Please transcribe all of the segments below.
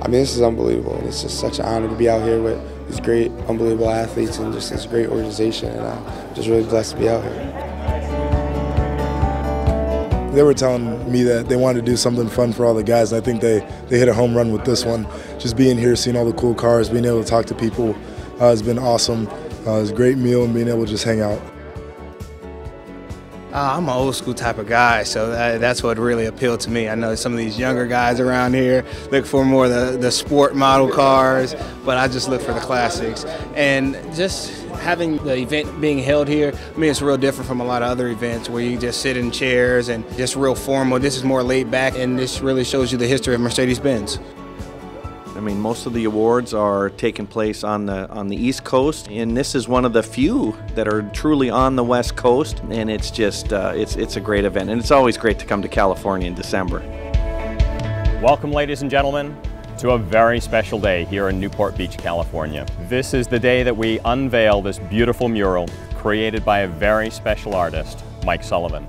I mean, this is unbelievable. It's just such an honor to be out here with these great, unbelievable athletes and just this great organization, and I'm just really blessed to be out here. They were telling me that they wanted to do something fun for all the guys, and I think they hit a home run with this one. Just being here, seeing all the cool cars, being able to talk to people has been awesome. It was a great meal and being able to just hang out. I'm an old school type of guy, so that's what really appealed to me. I know some of these younger guys around here look for more the sport model cars, but I just look for the classics. And just having the event being held here, I mean, it's real different from a lot of other events where you just sit in chairs and just real formal. This is more laid back, and this really shows you the history of Mercedes-Benz. I mean, most of the awards are taking place on the East Coast, and this is one of the few that are truly on the West Coast, and it's just it's a great event, and it's always great to come to California in December. Welcome, ladies and gentlemen, to a very special day here in Newport Beach, California. This is the day that we unveil this beautiful mural created by a very special artist, Mike Sullivan.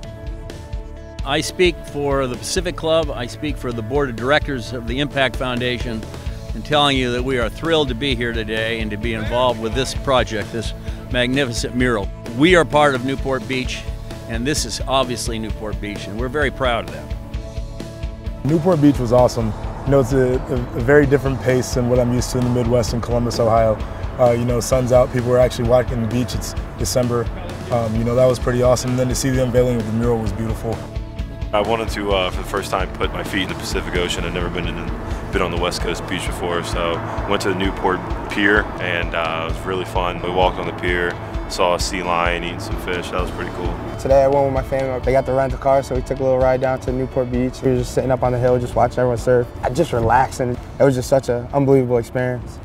I speak for the Pacific Club, I speak for the Board of Directors of the Impact Foundation, and telling you that we are thrilled to be here today and to be involved with this project, this magnificent mural. We are part of Newport Beach, and this is obviously Newport Beach, and we're very proud of that. Newport Beach was awesome. You know, it's a very different pace than what I'm used to in the Midwest in Columbus, Ohio. You know, sun's out, people are actually walking the beach, it's December. You know, that was pretty awesome. And then to see the unveiling of the mural was beautiful. I wanted to, for the first time, put my feet in the Pacific Ocean. I'd never been on the West Coast beach before, so went to the Newport Pier, and it was really fun. We walked on the pier, saw a sea lion eating some fish. That was pretty cool. Today I went with my family. They got the rental car, so we took a little ride down to Newport Beach. We were just sitting up on the hill, just watching everyone surf. I just relaxed, and it was just such an unbelievable experience.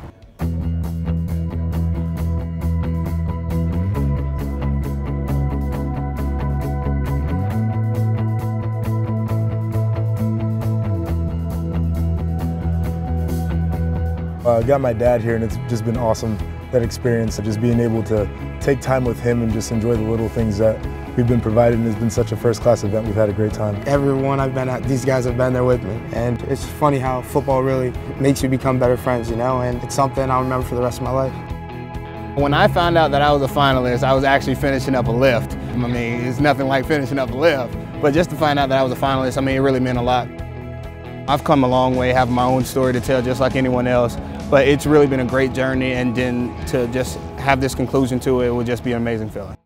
I got my dad here, and it's just been awesome, that experience of just being able to take time with him and just enjoy the little things that we've been provided, and it's been such a first-class event. We've had a great time. Everyone I've been at, these guys have been there with me, and it's funny how football really makes you become better friends, you know, and it's something I'll remember for the rest of my life. When I found out that I was a finalist, I was actually finishing up a lift. I mean, it's nothing like finishing up a lift, but just to find out that I was a finalist, I mean, it really meant a lot. I've come a long way, having my own story to tell just like anyone else, but it's really been a great journey, and then to just have this conclusion to it would just be an amazing feeling.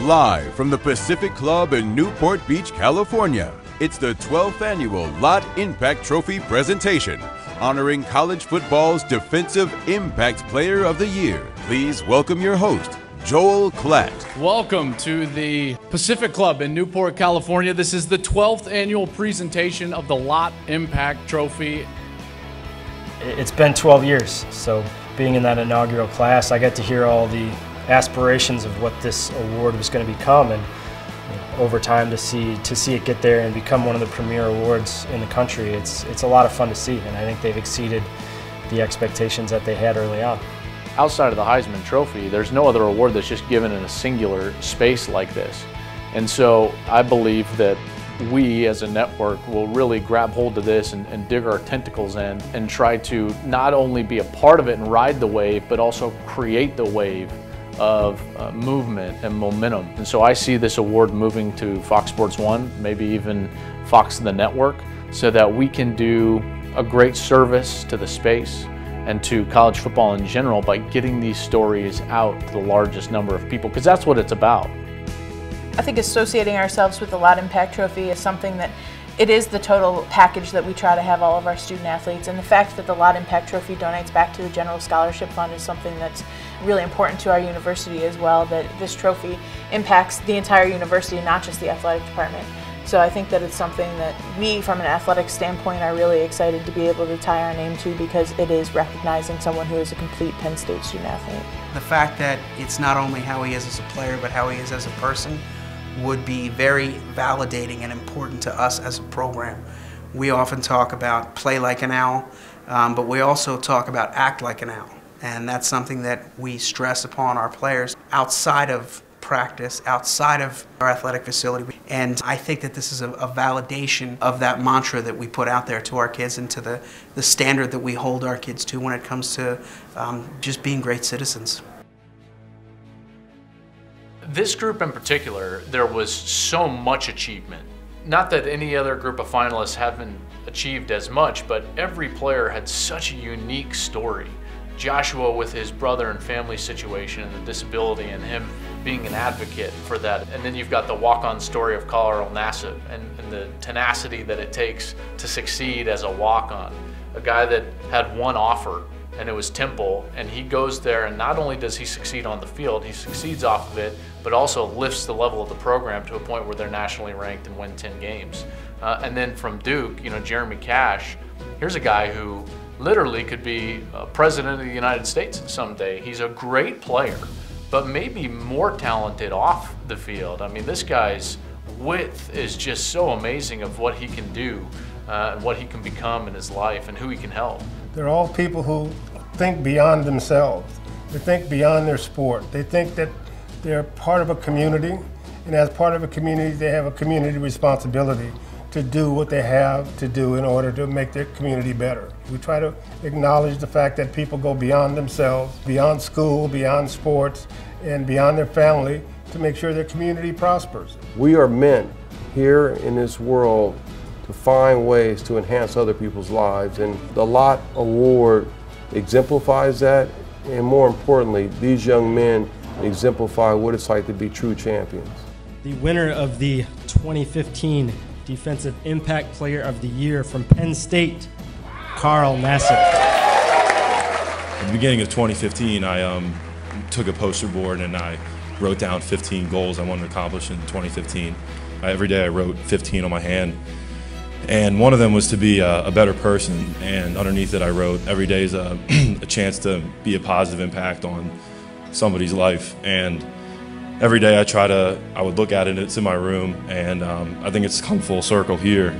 Live from the Pacific Club in Newport Beach, California, it's the 12th annual Lott IMPACT Trophy presentation, honoring college football's Defensive Impact Player of the Year. Please welcome your host, Joel Klatt. Welcome to the Pacific Club in Newport, California. This is the 12th annual presentation of the Lott IMPACT Trophy. It's been 12 years, so being in that inaugural class, I got to hear all the aspirations of what this award was going to become, and over time to see it get there and become one of the premier awards in the country, it's a lot of fun to see, and I think they've exceeded the expectations that they had early on. Outside of the Heisman Trophy, there's no other award that's just given in a singular space like this. And so I believe that we as a network will really grab hold of this and dig our tentacles in and try to not only be a part of it and ride the wave, but also create the wave of movement and momentum. And so I see this award moving to Fox Sports 1, maybe even Fox the Network, so that we can do a great service to the space and to college football in general by getting these stories out to the largest number of people, because that's what it's about. I think associating ourselves with the Lott IMPACT Trophy is something that it is the total package that we try to have all of our student athletes, and the fact that the Lott IMPACT Trophy donates back to the General Scholarship Fund is something that's really important to our university as well, that this trophy impacts the entire university, not just the athletic department. So I think that it's something that we, from an athletic standpoint, are really excited to be able to tie our name to, because it is recognizing someone who is a complete Penn State student athlete. The fact that it's not only how he is as a player, but how he is as a person would be very validating and important to us as a program. We often talk about play like an owl, but we also talk about act like an owl. And that's something that we stress upon our players outside of practice, outside of our athletic facility. And I think that this is a validation of that mantra that we put out there to our kids and to the standard that we hold our kids to when it comes to just being great citizens. This group in particular, there was so much achievement. Not that any other group of finalists haven't achieved as much, but every player had such a unique story. Joshua with his brother and family situation and the disability, and him being an advocate for that. And then you've got the walk-on story of Colorado Nassib and the tenacity that it takes to succeed as a walk-on. A guy that had one offer, and it was Temple, and he goes there, and not only does he succeed on the field, he succeeds off of it, but also lifts the level of the program to a point where they're nationally ranked and win 10 games. And then from Duke, you know, Jeremy Cash, here's a guy who literally could be president of the United States someday. He's a great player, but maybe more talented off the field. I mean, this guy's width is just so amazing of what he can do, and what he can become in his life, and who he can help. They're all people who think beyond themselves. They think beyond their sport. They think that they're part of a community, and as part of a community, they have a community responsibility to do what they have to do in order to make their community better. We try to acknowledge the fact that people go beyond themselves, beyond school, beyond sports, and beyond their family to make sure their community prospers. We are meant here in this world to find ways to enhance other people's lives, and the Lott Award exemplifies that, and more importantly, these young men exemplify what it's like to be true champions. The winner of the 2015 Defensive Impact Player of the Year from Penn State, Nassib. At the beginning of 2015, I took a poster board and I wrote down 15 goals I wanted to accomplish in 2015. Every day I wrote 15 on my hand, and one of them was to be a better person, and underneath it I wrote, every day is a chance to be a positive impact on somebody's life. And every day I would look at it, it's in my room, and I think it's come full circle here.